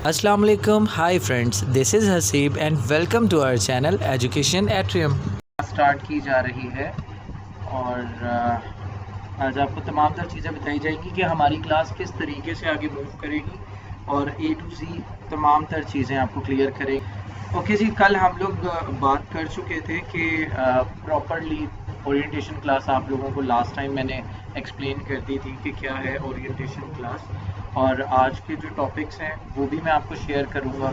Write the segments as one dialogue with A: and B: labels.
A: अस्सलाम वालेकुम, hi friends, this is Haseeb and welcome to our channel Education Atrium. Start की जा रही है और आज आपको तमाम तर चीज़ें बताई जाएंगी कि हमारी क्लास किस तरीके से आगे मूव करेगी और ए टू ज़ी तमाम तर चीज़ें आपको क्लियर करेगी। ओके जी, कल हम लोग बात कर चुके थे कि प्रॉपरली ओरिएंटेशन क्लास आप लोगों को लास्ट टाइम मैंने एक्सप्लेन कर दी थी कि क्या है ओरिएंटेशन क्लास, और आज के जो टॉपिक्स हैं वो भी मैं आपको शेयर करूँगा।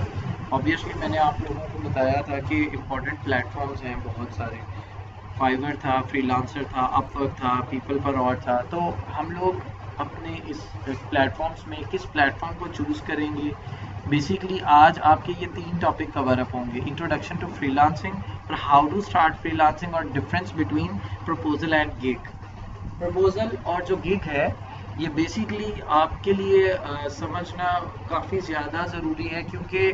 A: ऑब्वियसली मैंने आप लोगों को बताया था कि इम्पॉर्टेंट प्लेटफॉर्म्स हैं बहुत सारे। फाइवर था, फ्रीलांसर था, अपवर्क था, पीपल पर और था। तो हम लोग अपने इस प्लेटफॉर्म्स में किस प्लेटफॉर्म को चूज़ करेंगे, बेसिकली आज आपके ये 3 टॉपिक कवर अप होंगे: इंट्रोडक्शन टू फ्रीलांसिंग, और हाउ टू स्टार्ट फ्रीलांसिंग, और difference between proposal and gig. Proposal और जो गिग है ये बेसिकली आपके लिए समझना काफ़ी ज़्यादा ज़रूरी है, क्योंकि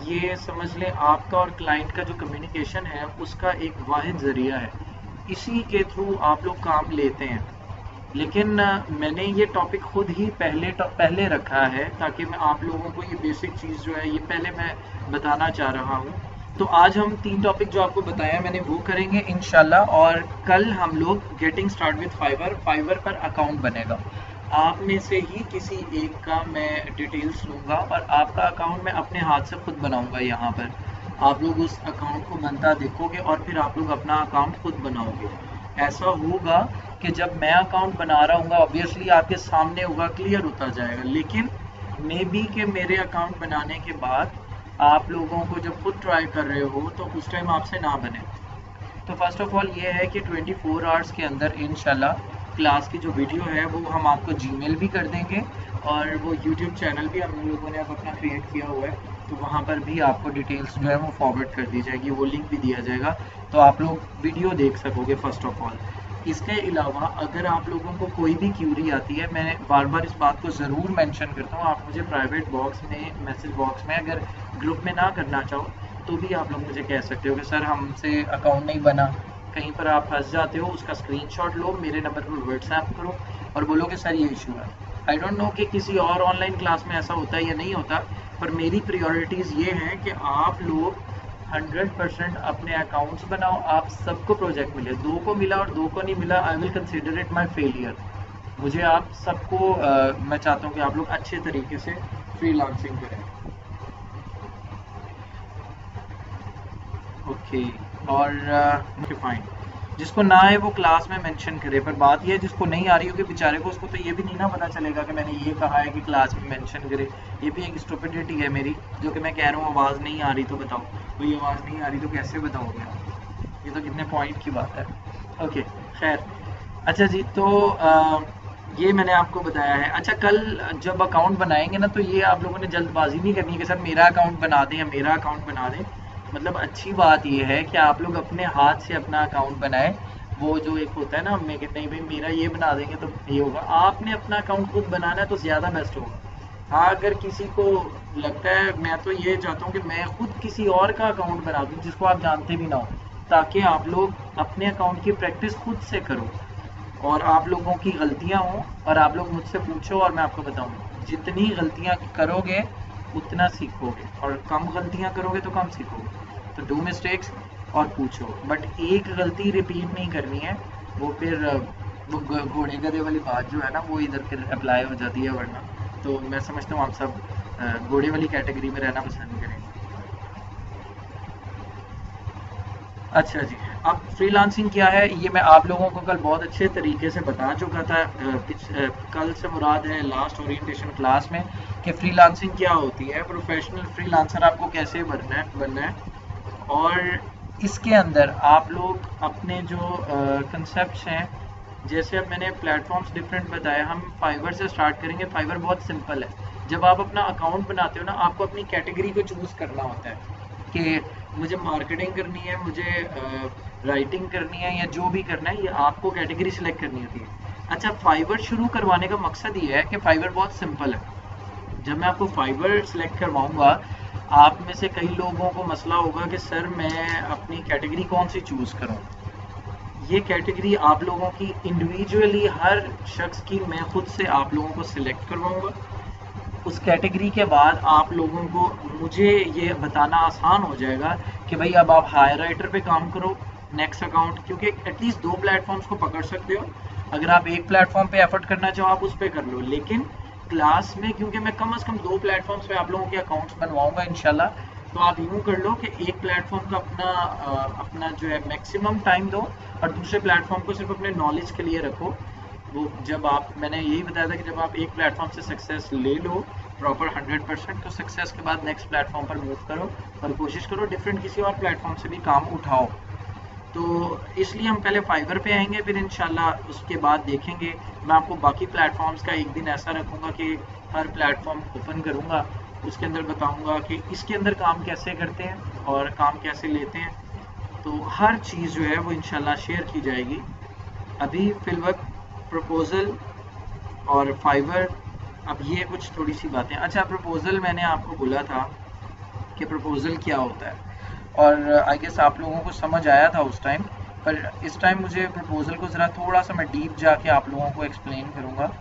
A: ये समझ लें आपका और क्लाइंट का जो कम्युनिकेशन है उसका एक वाहिद ज़रिया है। इसी के थ्रू आप लोग काम लेते हैं। लेकिन मैंने ये टॉपिक खुद ही पहले रखा है ताकि मैं आप लोगों को ये बेसिक चीज़ जो है ये पहले मैं बताना चाह रहा हूँ। तो आज हम 3 टॉपिक जो आपको बताया मैंने वो करेंगे इंशाल्लाह, और कल हम लोग गेटिंग स्टार्ट विद फाइवर पर अकाउंट बनेगा। आप में से ही किसी एक का मैं डिटेल्स लूँगा और आपका अकाउंट मैं अपने हाथ से खुद बनाऊँगा। यहाँ पर आप लोग उस अकाउंट को बनता देखोगे और फिर आप लोग अपना अकाउंट खुद बनाओगे। ऐसा होगा कि जब मैं अकाउंट बना रहा हूँ ऑब्वियसली आपके सामने होगा, क्लियर होता जाएगा, लेकिन मे बी कि मेरे अकाउंट बनाने के बाद आप लोगों को जब खुद ट्राई कर रहे हो तो उस टाइम आपसे ना बने। तो फर्स्ट ऑफ ऑल ये है कि 24 आवर्स के अंदर इंशाल्लाह क्लास की जो वीडियो है वो हम आपको जीमेल भी कर देंगे, और वो यूट्यूब चैनल भी हम लोगों ने अब अपना क्रिएट किया हुआ है, तो वहाँ पर भी आपको डिटेल्स जो है वो फॉरवर्ड कर दी जाएगी, वो लिंक भी दिया जाएगा, तो आप लोग वीडियो देख सकोगे फर्स्ट ऑफ ऑल। इसके अलावा अगर आप लोगों को कोई भी क्यूरी आती है, मैं बार बार इस बात को ज़रूर मेंशन करता हूँ, आप मुझे प्राइवेट बॉक्स में, मैसेज बॉक्स में, अगर ग्रुप में ना करना चाहो तो भी आप लोग मुझे कह सकते हो कि सर हमसे अकाउंट नहीं बना, कहीं पर आप फंस जाते हो, उसका स्क्रीनशॉट लो, मेरे नंबर पर व्हाट्सएप करो और बोलो कि सर ये इशू है। आई डोंट नो कि किसी और ऑनलाइन क्लास में ऐसा होता है या नहीं होता, पर मेरी प्रायोरिटीज़ ये हैं कि आप लोग 100% अपने अकाउंट्स बनाओ। आप सबको प्रोजेक्ट मिले, 2 को मिला और 2 को नहीं मिला, I will consider it my failure. मुझे आप सबको मैं चाहता हूँ कि आप लोग अच्छे तरीके से फ्रीलांसिंग करें। ओके, और फाइन, जिसको ना आए वो क्लास में मेंशन करे, पर बात ये है जिसको नहीं आ रही होगी बेचारे को, उसको तो ये भी नहीं ना पता चलेगा कि मैंने ये कहा है कि क्लास में मेंशन करे। ये भी एक स्टुपिडिटी है मेरी, जो कि मैं कह रहा हूँ आवाज़ नहीं आ रही तो बताओ, कोई आवाज़ नहीं आ रही तो कैसे बताओगे आप? ये तो कितने पॉइंट की बात है। ओके, खैर, अच्छा जी, तो ये मैंने आपको बताया है। अच्छा, कल जब अकाउंट बनाएंगे ना तो ये आप लोगों ने जल्दबाजी नहीं करनी है कि सर मेरा अकाउंट बना दें या मेरा अकाउंट बना दें। मतलब अच्छी बात ये है कि आप लोग अपने हाथ से अपना अकाउंट बनाएं। वो जो एक होता है ना, मैं कहते नहीं भाई मेरा ये बना देंगे तो ये होगा, आपने अपना अकाउंट खुद बनाना है तो ज़्यादा बेस्ट होगा। हाँ, अगर किसी को लगता है, मैं तो ये चाहता हूँ कि मैं खुद किसी और का अकाउंट बना दूँ जिसको आप जानते भी ना हो, ताकि आप लोग अपने अकाउंट की प्रैक्टिस खुद से करो और आप लोगों की गलतियां हों और आप लोग मुझसे पूछो और मैं आपको बताऊं। जितनी गलतियां करोगे उतना सीखोगे, और कम गलतियां करोगे तो कम सीखोगे। तो डू मिस्टेक्स और पूछो, बट एक गलती रिपीट नहीं करनी है। वो फिर वो घोड़े गधे वाली बात जो है ना वो इधर फिर अप्लाई हो जाती है, वरना तो मैं समझता हूँ आप सब घोड़े वाली कैटेगरी में रहना पसंद करेंगे। अच्छा जी, अब फ्रीलांसिंग क्या है ये मैं आप लोगों को कल बहुत अच्छे तरीके से बता चुका था। कल से मुराद है लास्ट ओरिएंटेशन क्लास में कि फ्रीलांसिंग क्या होती है, प्रोफेशनल फ्रीलांसर आपको कैसे बनना है, और इसके अंदर आप लोग अपने जो कंसेप्ट हैं, जैसे अब मैंने प्लेटफॉर्म्स डिफरेंट बताए, हम फाइवर से स्टार्ट करेंगे। फाइवर बहुत सिंपल है। जब आप अपना अकाउंट बनाते हो ना, आपको अपनी कैटेगरी को चूज़ करना होता है कि मुझे मार्केटिंग करनी है, मुझे राइटिंग करनी है, या जो भी करना है, ये आपको कैटेगरी सिलेक्ट करनी होती है। अच्छा, फाइवर शुरू करवाने का मकसद ये है कि फाइवर बहुत सिंपल है। जब मैं आपको फाइवर सेलेक्ट करवाऊंगा, आप में से कई लोगों को मसला होगा कि सर मैं अपनी कैटेगरी कौन सी चूज़ करूं। ये कैटेगरी आप लोगों की इंडिविजुअली, हर शख्स की मैं खुद से आप लोगों को सिलेक्ट करवाऊंगा। उस कैटेगरी के बाद आप लोगों को मुझे ये बताना आसान हो जाएगा कि भाई अब आप हायर राइटर पे काम करो, नेक्स्ट अकाउंट, क्योंकि एटलीस्ट 2 प्लेटफॉर्म्स को पकड़ सकते हो। अगर आप एक प्लेटफॉर्म पे एफर्ट करना चाहो आप उस पर कर लो, लेकिन क्लास में क्योंकि मैं कम से कम 2 प्लेटफॉर्म्स पे आप लोगों के अकाउंट्स बनवाऊंगा इंशाल्लाह, तो आप यूँ कर लो कि एक प्लेटफॉर्म का अपना जो है मैक्सिमम टाइम दो और दूसरे प्लेटफॉर्म को सिर्फ अपने नॉलेज के लिए रखो। वो जब आप, मैंने यही बताया था कि जब आप एक प्लेटफॉर्म से सक्सेस ले लो प्रॉपर 100%, तो सक्सेस के बाद नेक्स्ट प्लेटफॉर्म पर मूव करो और कोशिश करो डिफरेंट किसी और प्लेटफॉर्म से भी काम उठाओ। तो इसलिए हम पहले फाइवर पे आएंगे, फिर इंशाल्लाह उसके बाद देखेंगे। मैं आपको बाकी प्लेटफॉर्म्स का एक दिन ऐसा रखूँगा कि हर प्लेटफॉर्म ओपन करूँगा, उसके अंदर बताऊँगा कि इसके अंदर काम कैसे करते हैं और काम कैसे लेते हैं। तो हर चीज़ जो है वो इंशाल्लाह शेयर की जाएगी। अभी फिलवक्त प्रपोज़ल और फाइवर, अब ये कुछ थोड़ी सी बातें। अच्छा, प्रपोज़ल मैंने आपको बोला था कि प्रपोज़ल क्या होता है, और आई गेस आप लोगों को समझ आया था उस टाइम, पर इस टाइम मुझे प्रपोज़ल को ज़रा थोड़ा सा मैं डीप जाके आप लोगों को एक्सप्लेन करूँगा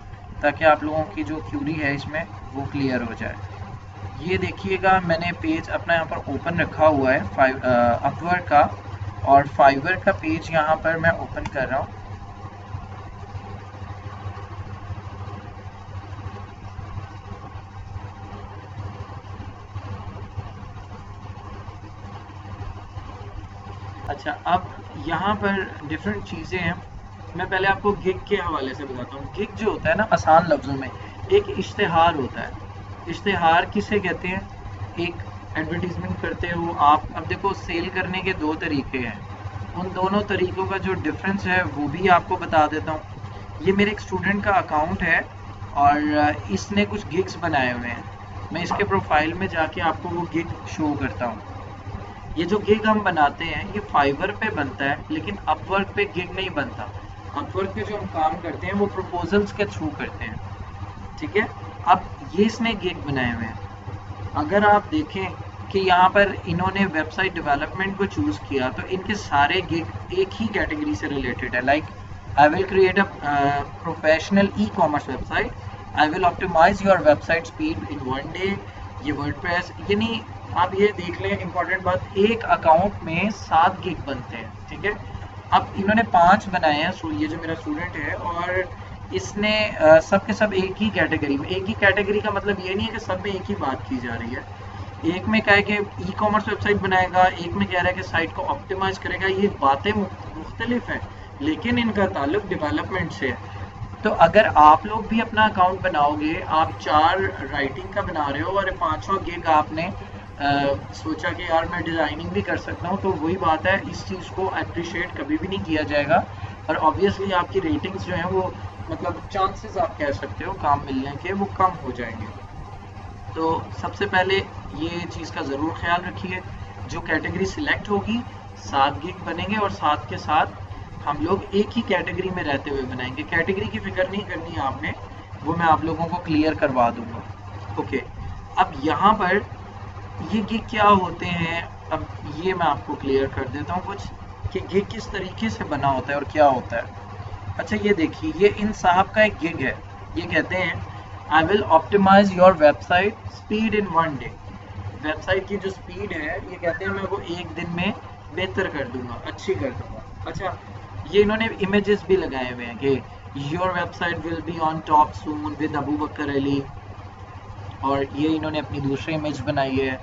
A: ताकि आप लोगों की जो क्यूरी है इसमें वो क्लियर हो जाए। ये देखिएगा, मैंने पेज अपना यहाँ पर ओपन रखा हुआ है अपवर्क का, और फाइवर का पेज यहाँ पर मैं ओपन कर रहा हूँ। अच्छा, अब यहाँ पर डिफरेंट चीज़ें हैं। मैं पहले आपको गिग के हवाले से बताता हूँ। गिग जो होता है ना, आसान लफ्ज़ों में एक इश्तिहार होता है। इश्तिहार किसे कहते हैं? एक एडवर्टीज़मेंट करते हो आप। अब देखो, सेल करने के 2 तरीके हैं, उन दोनों तरीक़ों का जो डिफरेंस है वो भी आपको बता देता हूँ। ये मेरे एक स्टूडेंट का अकाउंट है और इसने कुछ गिग्स बनाए हुए हैं। मैं इसके प्रोफाइल में जाके आपको वो गिग शो करता हूँ। ये जो गिग हम बनाते हैं ये फाइवर पे बनता है, लेकिन अपवर्क पे गिग नहीं बनता। अपवर्क पे जो हम काम करते हैं वो प्रपोजल्स के थ्रू करते हैं, ठीक है। अब ये इसने गिग बनाए हुए हैं। अगर आप देखें कि यहाँ पर इन्होंने वेबसाइट डेवलपमेंट को चूज़ किया, तो इनके सारे गिग एक ही कैटेगरी से रिलेटेड है। Like, I will create a professional e commerce website, I will optimize your website speed in 1 day, ये वर्डप्रेस। यानी आप ये देख लें, इंपॉर्टेंट बात, एक अकाउंट में 7 गिग बनते हैं, ठीक है। अब इन्होंने 5 बनाए हैं। सो ये जो मेरा स्टूडेंट है, और इसने सब के सब एक ही कैटेगरी में, एक ही कैटेगरी का मतलब ये नहीं है कि सब में एक ही बात की जा रही है। एक में कहा है कि ई कॉमर्स वेबसाइट बनाएगा, एक में कह रहा है कि साइट को ऑप्टिमाइज करेगा। ये बातें मुख्तलिफ हैं, लेकिन इनका ताल्लुक डेवलपमेंट से है। तो अगर आप लोग भी अपना अकाउंट बनाओगे, आप 4 राइटिंग का बना रहे हो और 5वां गिग आपने सोचा कि यार मैं डिज़ाइनिंग भी कर सकता हूँ, तो वही बात है, इस चीज़ को अप्रिशिएट कभी भी नहीं किया जाएगा। और ऑब्वियसली आपकी रेटिंग्स जो हैं वो, मतलब चांसेस आप कह सकते हो काम मिलने के, वो कम हो जाएंगे। तो सबसे पहले ये चीज़ का ज़रूर ख्याल रखिए, जो कैटेगरी सिलेक्ट होगी 7 गिग बनेंगे, और साथ के साथ हम लोग एक ही कैटेगरी में रहते हुए बनाएंगे। कैटेगरी की फिक्र नहीं करनी है आपने, वो मैं आप लोगों को क्लियर करवा दूंगा। ओके, अब यहाँ पर ये गिग क्या होते हैं, अब ये मैं आपको क्लियर कर देता हूँ कुछ, कि गिग किस तरीके से बना होता है और क्या होता है। अच्छा, ये देखिए, ये इन साहब का एक गिग है। ये कहते हैं, I will optimize your website speed in 1 day. Website की जो स्पीड है, ये कहते हैं मैं वो एक दिन में बेहतर कर दूंगा, अच्छी कर दूंगा। अच्छा, ये इन्होंने इमेजेस भी लगाए हुए हैं कि your website will be on top soon with Abu Bakar Ali, और ये इन्होंने अपनी दूसरी इमेज बनाई है।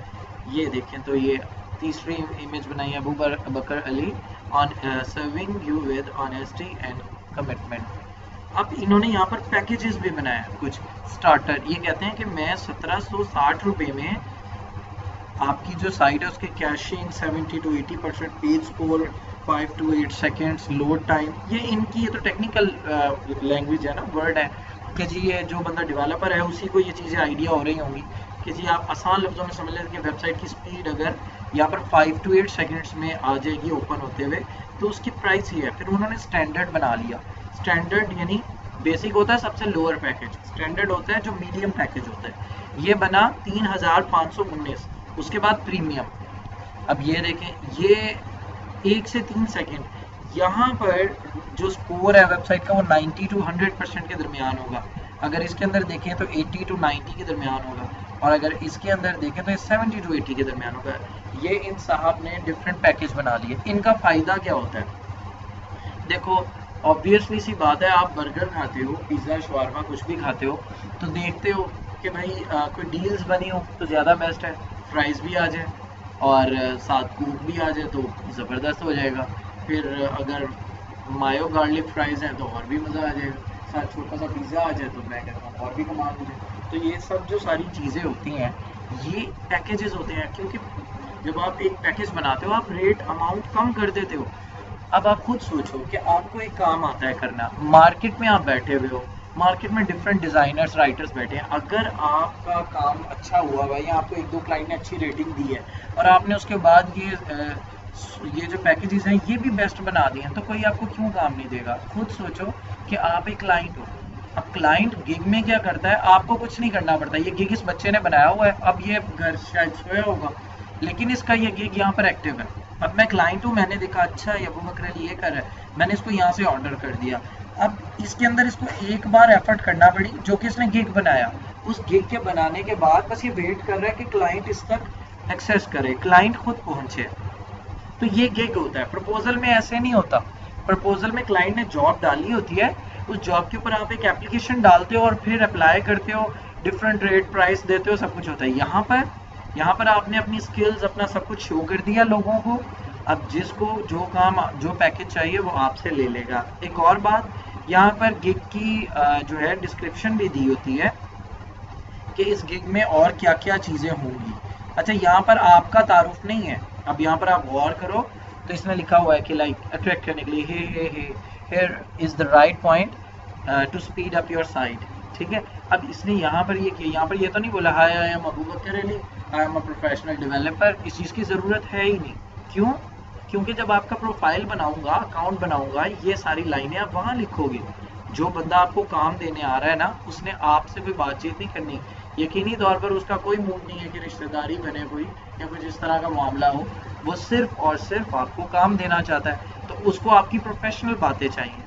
A: ये देखें, तो ये तीसरी इमेज बनाई है, Abu Bakar Ali on serving you with honesty and commitment. अब इन्होंने यहाँ पर पैकेजेस भी बनाए हैं कुछ स्टार्टर। ये कहते हैं कि मैं 1760 रुपये में आपकी जो साइट है उसके caching 70 to 80%, page score 5 to 8 seconds, load time, ये इनकी, ये तो टेक्निकल लैंग्वेज है ना, वर्ड है कि जी ये जो बंदा डेवलपर है उसी को ये चीज़ें आइडिया हो रही होंगी कि जी आप आसान लफ्ज़ों में समझ लें कि वेबसाइट की स्पीड अगर यहाँ पर 5 to 8 सेकेंड्स में आ जाएगी ओपन होते हुए, तो उसकी प्राइस ही है। फिर उन्होंने स्टैंडर्ड बना लिया। स्टैंडर्ड यानी बेसिक होता है सबसे लोअर पैकेज, स्टैंडर्ड होता है जो मीडियम पैकेज होता है। ये बना 3519, उसके बाद प्रीमियम। अब ये देखें, ये 1 से 3 सेकेंड, यहाँ पर जो स्कोर है वेबसाइट का वो 90 to 100% के दरमियान होगा। अगर इसके अंदर देखें तो 80 to 90 के दरमियान होगा, और अगर इसके अंदर देखें तो 70 to 80 के दरमियान होगा। ये इन साहब ने डिफरेंट पैकेज बना लिए। इनका फ़ायदा क्या होता है? देखो, ऑब्वियसली सी बात है, आप बर्गर खाते हो, पिज़्ज़ा, शवारमा कुछ भी खाते हो, तो देखते हो कि भाई कोई डील्स बनी हो तो ज़्यादा बेस्ट है, फ्राइज़ भी आ जाए और साथ कोक भी आ जाए तो ज़बरदस्त हो जाएगा। फिर अगर मायो गार्लिक फ्राइज़ हैं तो और भी मज़ा आ जाएगा, साथ छोटा सा पिज़्ज़ा आ जाए तो मैं कहता हूँ और भी कमाल हो जाए। तो ये सब जो सारी चीज़ें होती हैं ये पैकेजेस होते हैं, क्योंकि जब आप एक पैकेज बनाते हो आप रेट अमाउंट कम कर देते हो। अब आप खुद सोचो कि आपको एक काम आता है करना, मार्केट में आप बैठे हुए हो, मार्केट में डिफरेंट डिज़ाइनर्स, राइटर्स बैठे हैं, अगर आपका काम अच्छा हुआ हुआ है या आपको एक दो क्लाइंट ने अच्छी रेटिंग दी है और आपने उसके बाद ये जो पैकेजेस हैं ये भी बेस्ट बना दिए हैं, तो कोई आपको क्यों काम नहीं देगा? खुद सोचो कि आप एक क्लाइंट हो। अब क्लाइंट गिग में क्या करता है, आपको कुछ नहीं करना पड़ता। ये गिग इस बच्चे ने बनाया हुआ है, अब ये घर शायद सोया होगा लेकिन इसका ये गिग यहाँ पर एक्टिव है। अब मैं क्लाइंट हूँ, मैंने देखा अच्छा ये अबू बकर अली ये कर रहा है, मैंने इसको यहाँ से ऑर्डर कर दिया। अब इसके अंदर इसको एक बार एफर्ट करना पड़ी जो कि इसने गिग बनाया, उस गिग के बनाने के बाद बस ये वेट कर रहा है कि क्लाइंट इस तक एक्सेस करे, क्लाइंट खुद पहुंचे। तो ये गिग होता है। प्रपोजल में ऐसे नहीं होता। प्रपोजल में क्लाइंट ने जॉब डाली होती है, उस जॉब के ऊपर आप एक एप्लीकेशन डालते हो और फिर अप्लाई करते हो, डिफरेंट रेट प्राइस देते हो, सब कुछ होता है। यहाँ पर आपने अपनी स्किल्स अपना सब कुछ शो कर दिया लोगों को। अब जिसको जो काम जो पैकेज चाहिए वो आपसे ले लेगा। एक और बात, यहाँ पर गिग की जो है डिस्क्रिप्शन भी दी होती है कि इस गिग में और क्या क्या चीज़ें होंगी। अच्छा, यहाँ पर आपका तारुफ नहीं है। अब यहाँ पर आप गौर करो तो इसने लिखा हुआ है कि लाइक अट्रैक्ट करने के लिए here is the right point two speed up your site. ठीक है, अब इसने यहाँ पर ये किया, यहाँ पर ये तो नहीं बोला hi I am Abu Bakar Ali, I am a professional developer. इस चीज़ की ज़रूरत है ही नहीं। क्यों? क्योंकि जब आपका प्रोफाइल बनाऊंगा, अकाउंट बनाऊंगा, ये सारी लाइनें आप वहाँ लिखोगे। जो बंदा आपको काम देने आ रहा है ना, उसने आपसे कोई बातचीत नहीं करनी। यकीनी तौर पर उसका कोई मूड नहीं है कि रिश्तेदारी बने कोई या कुछ इस तरह का मामला हो। वो सिर्फ और सिर्फ आपको काम देना चाहता है, तो उसको आपकी प्रोफेशनल बातें चाहिए।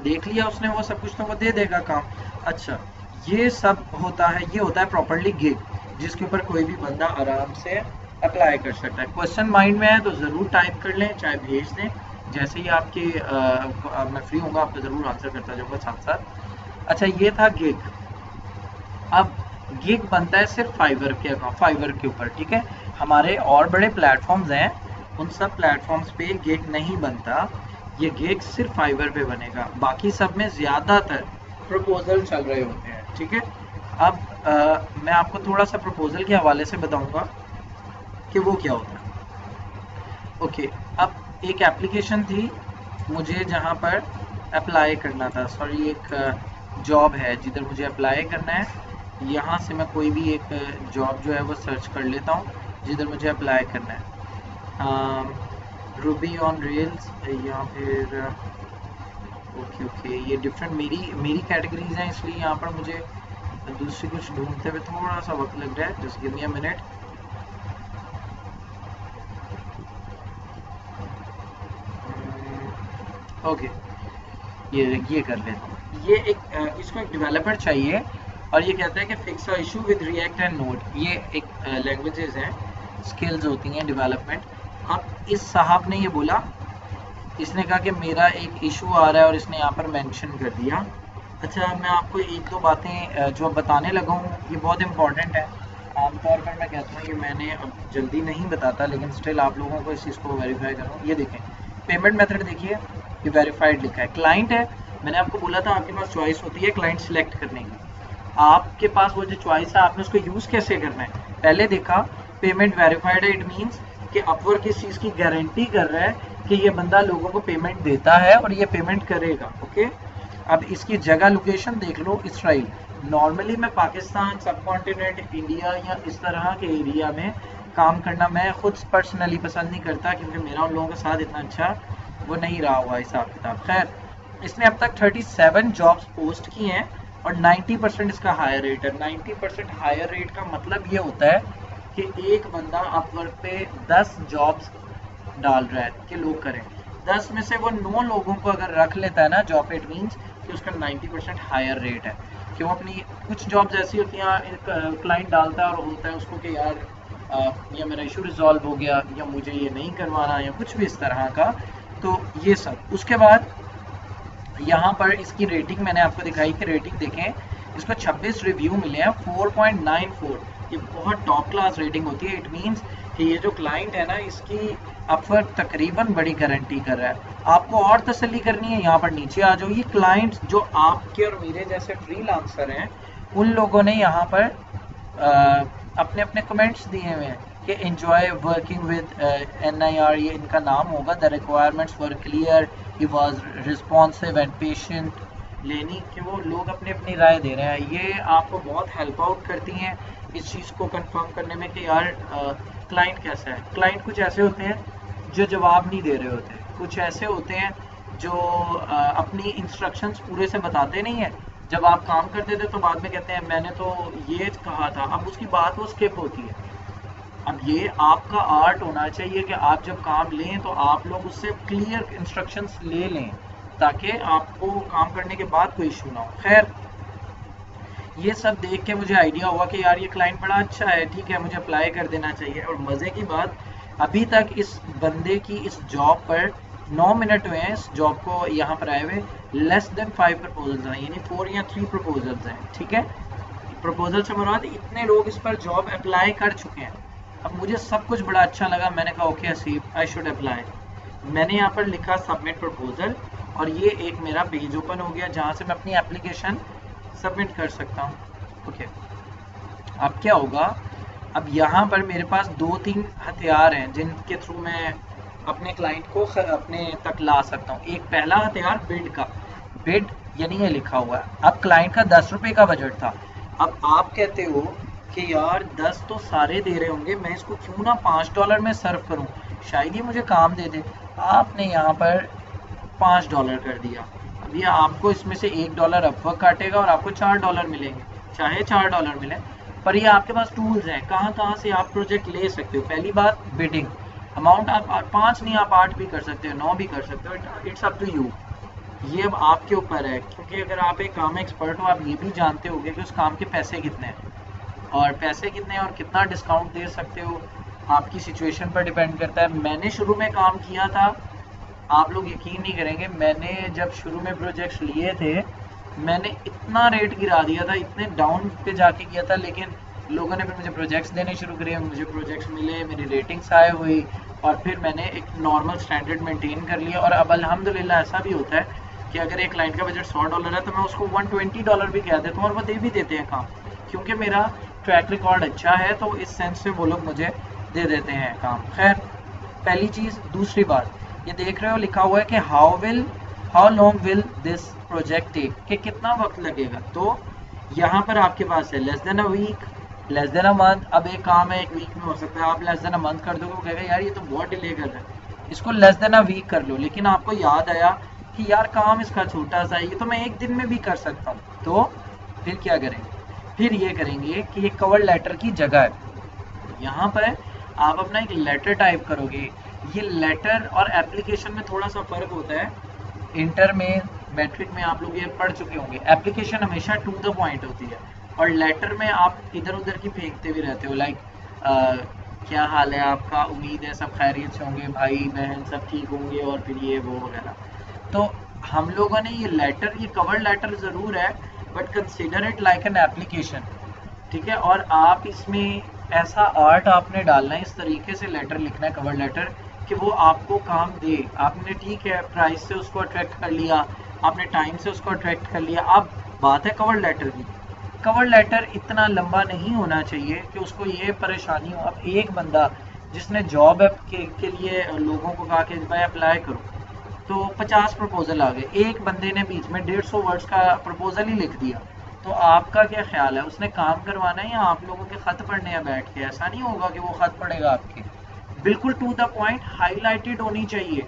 A: देख लिया उसने वो सब कुछ, तो वो दे देगा काम। अच्छा, ये सब होता है, ये होता है प्रॉपरली गिग, जिसके ऊपर कोई भी बंदा आराम से अप्लाई कर सकता है। क्वेश्चन माइंड में है तो ज़रूर टाइप कर लें, चाहे भेज दें। जैसे ही आपके मैं फ्री होऊंगा आपको ज़रूर आंसर करता जाऊँगा साथ साथ। अच्छा, ये था गिग। अब गिग बनता है सिर्फ फाइवर के ऊपर। ठीक है, हमारे और बड़े प्लेटफॉर्म्स हैं, उन सब प्लेटफॉर्म्स पे गिग नहीं बनता। ये गिग सिर्फ फाइवर पे बनेगा, बाकी सब में ज़्यादातर प्रपोजल चल रहे होते हैं। ठीक है, अब मैं आपको थोड़ा सा प्रपोजल के हवाले से बताऊंगा कि वो क्या होता है। ओके, अब एक एप्लीकेशन थी मुझे जहाँ पर अप्लाई करना था, सॉरी एक जॉब है जिधर मुझे अप्लाई करना है। यहाँ से मैं कोई भी एक जॉब जो है वो सर्च कर लेता हूँ जिधर मुझे अप्लाई करना है। रूबी ऑन रेल्स या फिर ओके, ये डिफरेंट मेरी कैटेगरीज हैं, इसलिए यहाँ पर मुझे दूसरी कुछ ढूंढते हुए थोड़ा सा वक्त लग रहा है। Just give me a minute. Okay, ये कर लेता हूँ। ये एक इसको एक डेवलपर चाहिए और ये कहता है कि fix a issue with react and node. ये एक लैंग्वेजेस हैं, स्किल्स होती हैं डेवलपमेंट। अब इस साहब ने ये बोला, इसने कहा कि मेरा एक इशू आ रहा है और इसने यहाँ पर मेंशन कर दिया। अच्छा, मैं आपको एक दो बातें जो बताने लगा हूँ ये बहुत इंपॉर्टेंट है। आमतौर पर मैं कहता हूँ कि मैंने अब जल्दी नहीं बताता, लेकिन स्टिल आप लोगों को इस चीज़ को वेरीफाई करूँ। ये देखें, पेमेंट मेथड देखिए, ये वेरीफाइड लिखा है। क्लाइंट है, मैंने आपको बोला था आपके पास चॉइस होती है क्लाइंट सिलेक्ट करने की। आपके पास वो जो चॉइस है, आपने उसको यूज़ कैसे करना है पहले देखा। पेमेंट वेरीफाइड है, इट मीन्स कि अपवर्क इस चीज़ की गारंटी कर रहा है कि ये बंदा लोगों को पेमेंट देता है और ये पेमेंट करेगा। ओके, अब इसकी जगह लोकेशन देख लो, इसराइल। नॉर्मली मैं पाकिस्तान, सब कॉन्टिनेंट, इंडिया या इस तरह के एरिया में काम करना मैं खुद पर्सनली पसंद नहीं करता, क्योंकि मेरा उन लोगों के साथ इतना अच्छा वो नहीं रहा हुआ हिसाब किताब। खैर, इसने अब तक 37 जॉब्स पोस्ट की हैं और 90% इसका हायर रेट है। 90% हायर रेट का मतलब ये होता है कि एक बंदा अपवर्क पे 10 जॉब्स डाल रहा है कि लोग करें, 10 में से वो 9 लोगों को अगर रख लेता है ना जॉब, इट मीन्स कि उसका 90% हायर रेट है। कि वो अपनी कुछ जॉब्स ऐसी होती हैं क्लाइंट डालता है और होता है उसको कि यार या मेरा इशू रिजॉल्व हो गया या मुझे ये नहीं करवाना या कुछ भी इस तरह का। तो ये सब उसके बाद यहाँ पर इसकी रेटिंग मैंने आपको दिखाई कि रेटिंग देखें, इसको 26 रिव्यू मिले हैं 4.94। ये बहुत टॉप क्लास रेटिंग होती है। इट मीन्स कि ये जो क्लाइंट है ना इसकी अपवर्क तकरीबन बड़ी गारंटी कर रहा है। आपको और तसल्ली करनी है, यहाँ पर नीचे आ जाओ। ये क्लाइंट्स जो आपके और मेरे जैसे फ्रीलांसर हैं उन लोगों ने यहाँ पर अपने अपने कमेंट्स दिए हुए हैं कि एंजॉय वर्किंग विद NIR, ये इनका नाम होगा। The requirements were clear, he was responsive and patient. लेनी कि वो लोग अपनी अपनी राय दे रहे हैं। ये आपको बहुत हेल्प आउट करती हैं इस चीज़ को कंफर्म करने में कि यार क्लाइंट कैसा है। क्लाइंट कुछ ऐसे होते हैं जो जवाब नहीं दे रहे होते, कुछ ऐसे होते हैं जो अपनी इंस्ट्रक्शंस पूरे से बताते नहीं हैं। जब आप काम करते थे तो बाद में कहते हैं मैंने तो ये कहा था, अब उसकी बात वो स्किप होती है। अब ये आपका आर्ट होना चाहिए कि आप जब काम लें तो आप लोग उससे क्लियर इंस्ट्रक्शंस ले लें ताकि आपको काम करने के बाद कोई इशू ना हो। खैर ये सब देख के मुझे आइडिया हुआ कि यार ये क्लाइंट बड़ा अच्छा है, ठीक है मुझे अप्लाई कर देना चाहिए। और मज़े की बात, अभी तक इस बंदे की इस जॉब पर 9 मिनट हुए हैं इस जॉब को यहाँ पर आए हुए। लेस देन 5 प्रपोजल्स हैं, यानी 4 या 3 प्रपोजल्स हैं, ठीक है। प्रपोजल से मुराद इतने लोग इस पर जॉब अप्लाई कर चुके हैं। अब मुझे सब कुछ बड़ा अच्छा लगा, मैंने कहा okay Haseeb I should apply. मैंने यहाँ पर लिखा सबमिट प्रपोजल और ये एक मेरा पेज ओपन हो गया जहाँ से मैं अपनी एप्लीकेशन सबमिट कर सकता हूँ। ओके, अब क्या होगा, अब यहाँ पर मेरे पास 2-3 हथियार हैं जिनके थ्रू मैं अपने क्लाइंट को अपने तक ला सकता हूँ। एक पहला हथियार बिड का, बिड यानी ये लिखा हुआ है। अब क्लाइंट का 10 रुपये का बजट था। अब आप कहते हो कि यार 10 तो सारे दे रहे होंगे, मैं इसको क्यों ना $5 में सर्व करूँ, शायद ये मुझे काम दे दे। आपने यहाँ पर $5 कर दिया। अब ये आपको इसमें से $1 अपवर्क काटेगा और आपको $4 मिलेंगे, चाहे $4 मिले। पर ये आपके पास टूल्स हैं, कहाँ कहाँ से आप प्रोजेक्ट ले सकते हो। पहली बात बिडिंग अमाउंट, आप 5 नहीं आप 8 भी कर सकते हो, 9 भी कर सकते हो, इट्स अप टू यू। ये अब आपके ऊपर है, क्योंकि अगर आप एक काम में एक्सपर्ट हो आप ये भी जानते होंगे कि उस काम के पैसे कितने हैं, और पैसे कितने हैं और कितना डिस्काउंट दे सकते हो आपकी सिचुएशन पर डिपेंड करता है। मैंने शुरू में काम किया था, आप लोग यकीन नहीं करेंगे, मैंने जब शुरू में प्रोजेक्ट्स लिए थे मैंने इतना रेट गिरा दिया था, इतने डाउन पे जाके किया था, लेकिन लोगों ने फिर मुझे प्रोजेक्ट्स देने शुरू करे, मुझे प्रोजेक्ट्स मिले, मेरी रेटिंग्स हाई हुई और फिर मैंने एक नॉर्मल स्टैंडर्ड मेंटेन कर लिया। और अब अल्हम्दुलिल्लाह ऐसा भी होता है कि अगर एक क्लाइंट का बजट $100 है तो मैं उसको $120 भी कह देता हूँ और वो दे भी देते हैं काम, क्योंकि मेरा ट्रैक रिकॉर्ड अच्छा है। तो इस सेंस से वो लोग मुझे दे देते हैं काम। खैर पहली चीज़। दूसरी बात, ये देख रहे हो लिखा हुआ है कि how long will this project take, कि कितना वक्त लगेगा। तो यहाँ पर आपके पास है less than a week, less than a month. अब एक काम है 1 वीक में हो सकता है, आप लेस देन अ मंथ कर दोगे, वो कहेगा यार ये तो बहुत डिले कर रहा है, इसको लेस देन अ वीक कर लो। लेकिन आपको याद आया कि यार काम इसका छोटा सा है, ये तो मैं 1 दिन में भी कर सकता हूँ। तो फिर क्या करेंगे, फिर ये करेंगे कि ये कवर लेटर की जगह है, यहाँ पर आप अपना एक लेटर टाइप करोगे। ये लेटर और एप्लीकेशन में थोड़ा सा फ़र्क होता है। इंटर में मैट्रिक में आप लोग ये पढ़ चुके होंगे, एप्लीकेशन हमेशा टू द पॉइंट होती है और लेटर में आप इधर उधर की फेंकते भी रहते हो। लाइक क्या हाल है आपका, उम्मीद है सब खैरियत से होंगे, भाई बहन सब ठीक होंगे, और फिर ये वो वगैरह। तो हम लोगों ने ये लेटर, ये कवर लेटर ज़रूर है but consider it like an application, ठीक है। और आप इसमें ऐसा आर्ट आपने डालना है, इस तरीके से लेटर लिखना है कवर लेटर कि वो आपको काम दे। आपने ठीक है प्राइस से उसको अट्रैक्ट कर लिया, आपने टाइम से उसको अट्रैक्ट कर लिया। अब बात है कवर लेटर की। कवर लेटर इतना लंबा नहीं होना चाहिए कि उसको ये परेशानी हो। अब एक बंदा जिसने जॉब ऐप के लिए लोगों को कहा कि भाई अप्लाई करो, तो 50 प्रपोजल आ गए, एक बंदे ने बीच में 150 वर्ड्स का प्रपोजल ही लिख दिया। तो आपका क्या ख्याल है, उसने काम करवाना है या आप लोगों के खत पढ़ने हैं बैठ के? ऐसा नहीं होगा कि वो खत पढ़ेगा आपके, बिल्कुल टू द पॉइंट, हाईलाइटेड होनी चाहिए।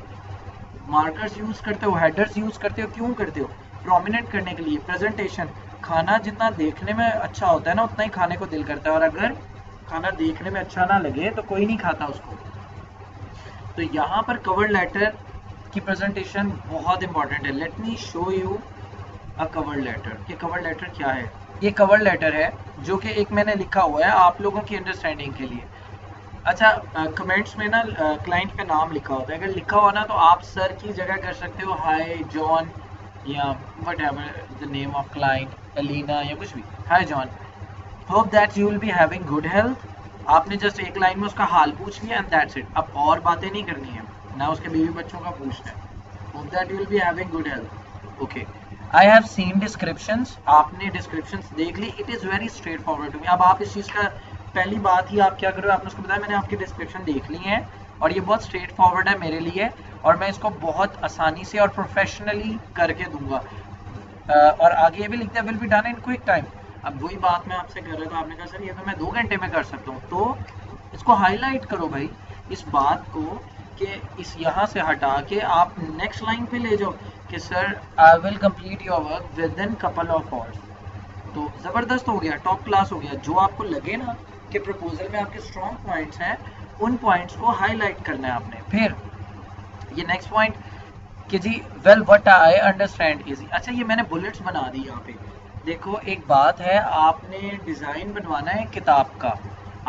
A: मार्कर्स यूज करते हो, हेडर्स यूज करते हो, क्यों करते हो? प्रोमिनेंट करने के लिए। प्रेजेंटेशन, खाना जितना देखने में अच्छा होता है ना उतना ही खाने को दिल करता है, और अगर खाना देखने में अच्छा ना लगे तो कोई नहीं खाता उसको। तो यहाँ पर कवर लेटर की प्रेजेंटेशन बहुत इंपॉर्टेंट है। Let me show you a cover letter. ये कवर लेटर क्या है? ये कवर लेटर है जो कि एक मैंने लिखा हुआ है आप लोगों की अंडरस्टैंडिंग के लिए। अच्छा, कमेंट्स में ना क्लाइंट का नाम लिखा होता है, अगर लिखा हो ना तो आप सर की जगह कर सकते हो हाय जॉन, या whatever the name of client, Elina या कुछ भी, hi John, hope that you will be having good health. आपने जस्ट एक लाइन में उसका हाल पूछ लिया एंड दैट्स इट। अब और बातें नहीं करनी है, ना उसके बीवी बच्चों का पूछना है। Hope that you will be having good health. Okay, I have seen descriptions, आपने डिस्क्रिप्शंस देख ली, it is very straightforward to me. अब आप इस चीज़ का पहली बात ही आप क्या करो, आपने उसको बताया मैंने आपकी डिस्क्रिप्शन देख ली है और ये बहुत स्ट्रेट फॉरवर्ड है मेरे लिए और मैं इसको बहुत आसानी से और प्रोफेशनली करके दूंगा। और आगे ये भी लिखते हैं will be done in quick time. अब वही बात मैं आपसे कर रहा था, आपने कहा सर ये तो मैं 2 घंटे में कर सकता हूँ, तो इसको हाईलाइट करो भाई इस बात को, कि इस यहाँ से हटा के आप नेक्स्ट लाइन पे ले जाओ कि sir I will complete your work with in couple of hours. तो ज़बरदस्त हो गया, टॉप क्लास हो गया। जो आपको लगे ना कि प्रपोजल में आपके स्ट्रॉन्ग पॉइंट्स हैं, उन पॉइंट्स को हाईलाइट करना है आपने। फिर ये नेक्स्ट पॉइंट कि जी well what I understand is, अच्छा ये मैंने बुलेट्स बना दी यहाँ पे। देखो एक बात है, आपने डिज़ाइन बनवाना है किताब का,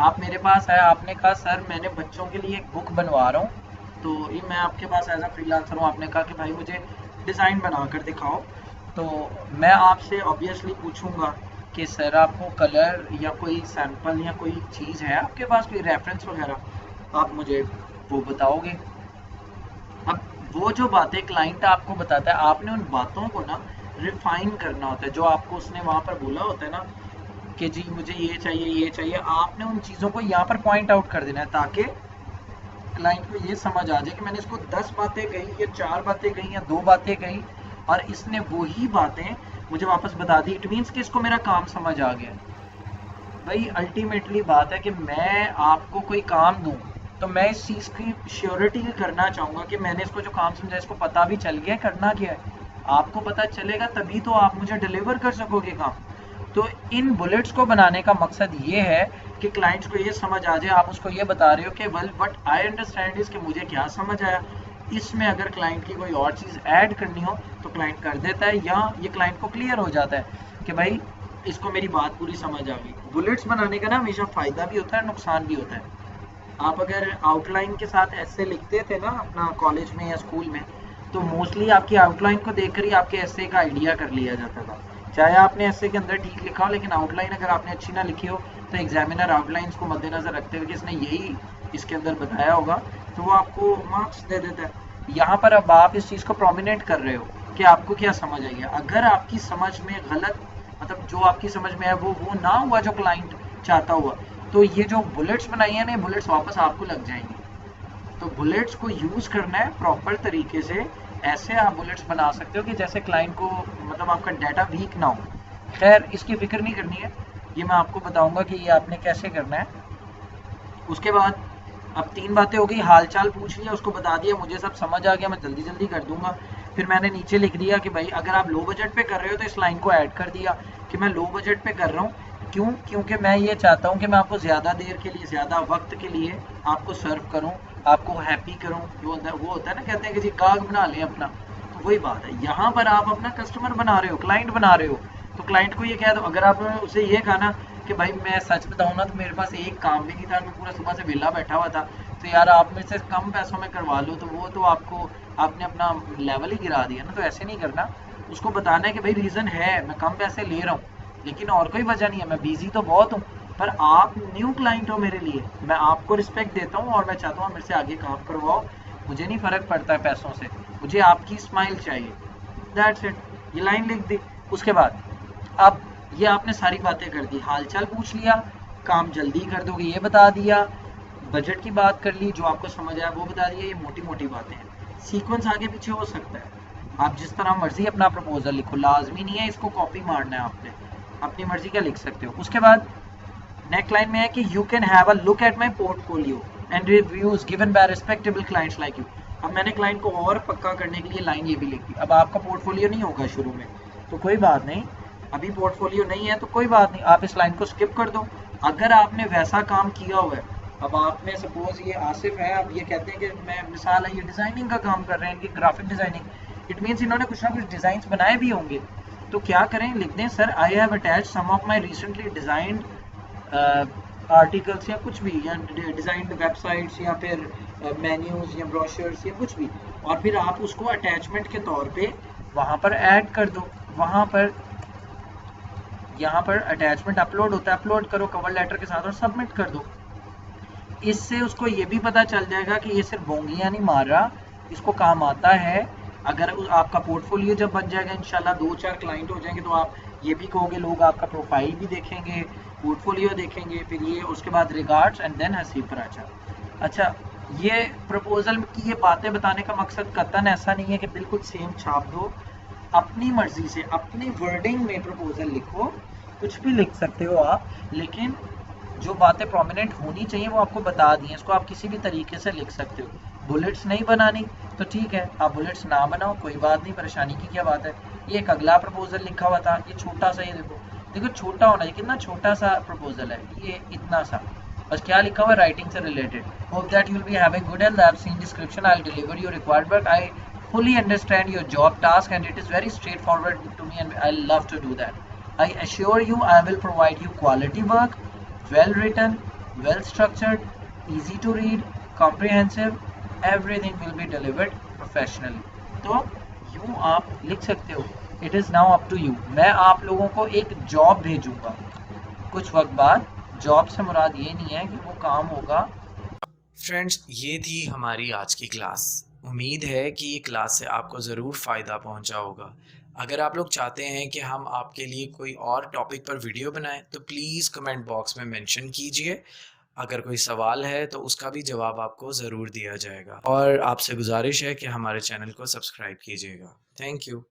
A: आप मेरे पास आए, आपने कहा सर मैंने बच्चों के लिए एक बुक बनवा रहा हूँ, तो ये मैं आपके पास एज अ फ्रीलांसर हूँ, आपने कहा कि भाई मुझे डिज़ाइन बना कर दिखाओ, तो मैं आपसे ऑब्वियसली पूछूंगा कि सर आपको कलर या कोई सैंपल या कोई चीज़ है आपके पास, कोई रेफरेंस वगैरह, आप मुझे वो बताओगे। अब वो जो बातें क्लाइंट आपको बताता है, आपने उन बातों को ना रिफाइन करना होता है, जो आपको उसने वहाँ पर बोला होता है ना कि जी मुझे ये चाहिए ये चाहिए, आपने उन चीज़ों को यहाँ पर पॉइंट आउट कर देना है ताकि क्लाइंट को ये समझ आ जाए कि मैंने इसको 10 बातें कही या 4 बातें कही या 2 बातें कही और इसने वही बातें मुझे वापस बता दी, इट मीन्स कि इसको मेरा काम समझ आ गया। भाई अल्टीमेटली बात है कि मैं आपको कोई काम दूं तो मैं इस चीज़ की श्योरिटी करना चाहूँगा कि मैंने इसको जो काम समझा इसको पता भी चल गया करना क्या है। आपको पता चलेगा तभी तो आप मुझे डिलीवर कर सकोगे काम। तो इन बुलेट्स को बनाने का मकसद ये है कि क्लाइंट्स को ये समझ आ जाए, आप उसको ये बता रहे हो कि well but I understand is कि मुझे क्या समझ आया। इसमें अगर क्लाइंट की कोई और चीज़ ऐड करनी हो तो क्लाइंट कर देता है, या ये क्लाइंट को क्लियर हो जाता है कि भाई इसको मेरी बात पूरी समझ आ गई। बुलेट्स बनाने का ना हमेशा फ़ायदा भी होता है, नुकसान भी होता है। आप अगर आउटलाइन के साथ ऐसे लिखते थे ना अपना कॉलेज में या स्कूल में, तो मोस्टली आपकी आउटलाइन को देखकर ही आपके एस्से का आइडिया कर लिया जाता था। चाहे आपने एस्से के अंदर ठीक लिखा हो, लेकिन आउटलाइन अगर आपने अच्छी ना लिखी हो तो एग्जामिनर आउटलाइंस को मद्देनजर रखते हुए कि इसने यही इसके अंदर बताया होगा तो वो आपको मार्क्स दे देता है। यहाँ पर अब आप इस चीज़ को प्रोमिनेंट कर रहे हो कि आपको क्या समझ आई है। अगर आपकी समझ में गलत, मतलब जो आपकी समझ में है वो ना हुआ जो क्लाइंट चाहता हुआ, तो ये जो बुलेट्स बनाई है ना, बुलेट्स वापस आपको लग जाएंगी। तो बुलेट्स को यूज़ करना है प्रॉपर तरीके से। ऐसे आप बुलेट्स बना सकते हो कि जैसे क्लाइंट को, मतलब आपका डाटा वीक ना हो। खैर इसकी फिक्र नहीं करनी है, ये मैं आपको बताऊंगा कि ये आपने कैसे करना है। उसके बाद अब 3 बातें हो गई, हाल चाल पूछ लिया, उसको बता दिया मुझे सब समझ आ गया, मैं जल्दी जल्दी कर दूंगा। फिर मैंने नीचे लिख दिया कि भाई अगर आप लो बजट पे कर रहे हो तो इस लाइन को ऐड कर दिया कि मैं लो बजट पे कर रहा हूँ। क्यों? क्योंकि मैं ये चाहता हूँ कि मैं आपको ज़्यादा देर के लिए, ज़्यादा वक्त के लिए आपको सर्व करूँ, आपको हैप्पी करूँ। जो वो होता है ना, कहते हैं कि जी गाहक बना लें अपना, तो वही बात है। यहाँ पर आप अपना कस्टमर बना रहे हो, क्लाइंट बना रहे हो, तो क्लाइंट को ये कह दो। अगर आप उसे ये कहा ना कि भाई मैं सच बताऊँ ना तो मेरे पास एक काम भी नहीं था, मैं पूरा सुबह से वेला बैठा हुआ था, तो यार आप मेरे से कम पैसों में करवा लो, तो वो तो आपको, आपने अपना लेवल ही गिरा दिया ना। तो ऐसे नहीं करना, उसको बताना है कि भाई रीज़न है मैं कम पैसे ले रहा हूँ, लेकिन और कोई वजह नहीं है, मैं बिजी तो बहुत हूँ, पर आप न्यू क्लाइंट हो मेरे लिए, मैं आपको रिस्पेक्ट देता हूँ और मैं चाहता हूँ मेरे से आगे काम करवाओ, मुझे नहीं फ़र्क पड़ता है पैसों से, मुझे आपकी स्माइल चाहिए। दैट्स इट, ये लाइन लिख दी। उसके बाद अब ये आपने सारी बातें कर दी, हाल चाल पूछ लिया, काम जल्दी कर दोगे ये बता दिया, बजट की बात कर ली, जो आपको समझ आया वो बता दिया, ये मोटी मोटी बातें हैं। सीक्वेंस आगे पीछे हो सकता है, आप जिस तरह मर्जी अपना प्रपोजल लिखो, लाजमी नहीं है इसको कॉपी मारना है आपने, अपनी मर्जी का लिख सकते हो। उसके बाद नेक्स्ट लाइन में है कि you can have a look at my portfolio and reviews given by respectable clients like you. अब मैंने क्लाइंट को और पक्का करने के लिए लाइन ये भी लिखी। अब आपका पोर्टफोलियो नहीं होगा शुरू में, तो कोई बात नहीं, अभी पोर्टफोलियो नहीं है तो कोई बात नहीं, आप इस लाइन को स्किप कर दो। अगर आपने वैसा काम किया हुआ है, अब आप में सपोज ये आसिफ है, अब ये कहते हैं कि मैं, मिसाल है, ये डिज़ाइनिंग का काम कर रहे हैं, इनकी ग्राफिक डिज़ाइनिंग, इट मीन्स इन्होंने कुछ ना कुछ डिज़ाइन बनाए भी होंगे, तो क्या करें, लिख दें sir I have attach some of my recently designed articles या कुछ भी, या डिज़ाइंड वेबसाइट्स या फिर मेन्यूज़ या ब्रोशर्स या कुछ भी, और फिर आप उसको अटैचमेंट के तौर पे वहाँ पर ऐड कर दो। वहाँ पर यहाँ पर अटैचमेंट अपलोड होता है, अपलोड करो कवर लेटर के साथ और सबमिट कर दो। इससे उसको ये भी पता चल जाएगा कि ये सिर्फ बोंगियाँ नहीं मार रहा, इसको काम आता है। अगर आपका पोर्टफोलियो जब बन जाएगा इंशाल्लाह, 2-4 क्लाइंट हो जाएंगे, तो आप ये भी कहोगे, लोग आपका प्रोफाइल भी देखेंगे, पोर्टफोलियो देखेंगे, फिर ये उसके बाद रिगार्ड्स एंड देन हसीब राजा। अच्छा, ये प्रपोजल की ये बातें बताने का मकसद कतन ऐसा नहीं है कि बिल्कुल सेम छाप दो। अपनी मर्जी से अपनी वर्डिंग में प्रपोजल लिखो, कुछ भी लिख सकते हो आप, लेकिन जो बातें प्रोमिनेंट होनी चाहिए वो आपको बता दी हैं। इसको आप किसी भी तरीके से लिख सकते हो। बुलेट्स नहीं बनानी तो ठीक है, आप बुलेट्स ना बनाओ, कोई बात नहीं, परेशानी की क्या बात है। ये एक अगला प्रपोजल लिखा हुआ था, ये छोटा सा, ये देखो देखो छोटा होना, ये कितना छोटा सा प्रपोजल है, ये इतना सा, बस क्या लिखा हुआ है, राइटिंग से related. Hope that you will be having good health. I have scene description, I will deliver your required work. I fully understand your job task and it is very straightforward to me and I love to do that. I assure you I will provide you quality work, well written, well structured, easy to read, comprehensive, everything will be delivered professionally. तो यूँ आप लिख सकते हो, it is now up to you। मैं आप लोगों को एक जॉब भेजूंगा कुछ वक्त बाद। जॉब से मुराद ये नहीं है कि वो काम होगा।
B: फ्रेंड्स, ये थी हमारी आज की क्लास। उम्मीद है कि ये क्लास से आपको ज़रूर फ़ायदा पहुंचा होगा। अगर आप लोग चाहते हैं कि हम आपके लिए कोई और टॉपिक पर वीडियो बनाएं तो प्लीज़ कमेंट बॉक्स में मेंशन कीजिए। अगर कोई सवाल है तो उसका भी जवाब आपको ज़रूर दिया जाएगा, और आपसे गुजारिश है कि हमारे चैनल को सब्सक्राइब कीजिएगा। Thank you.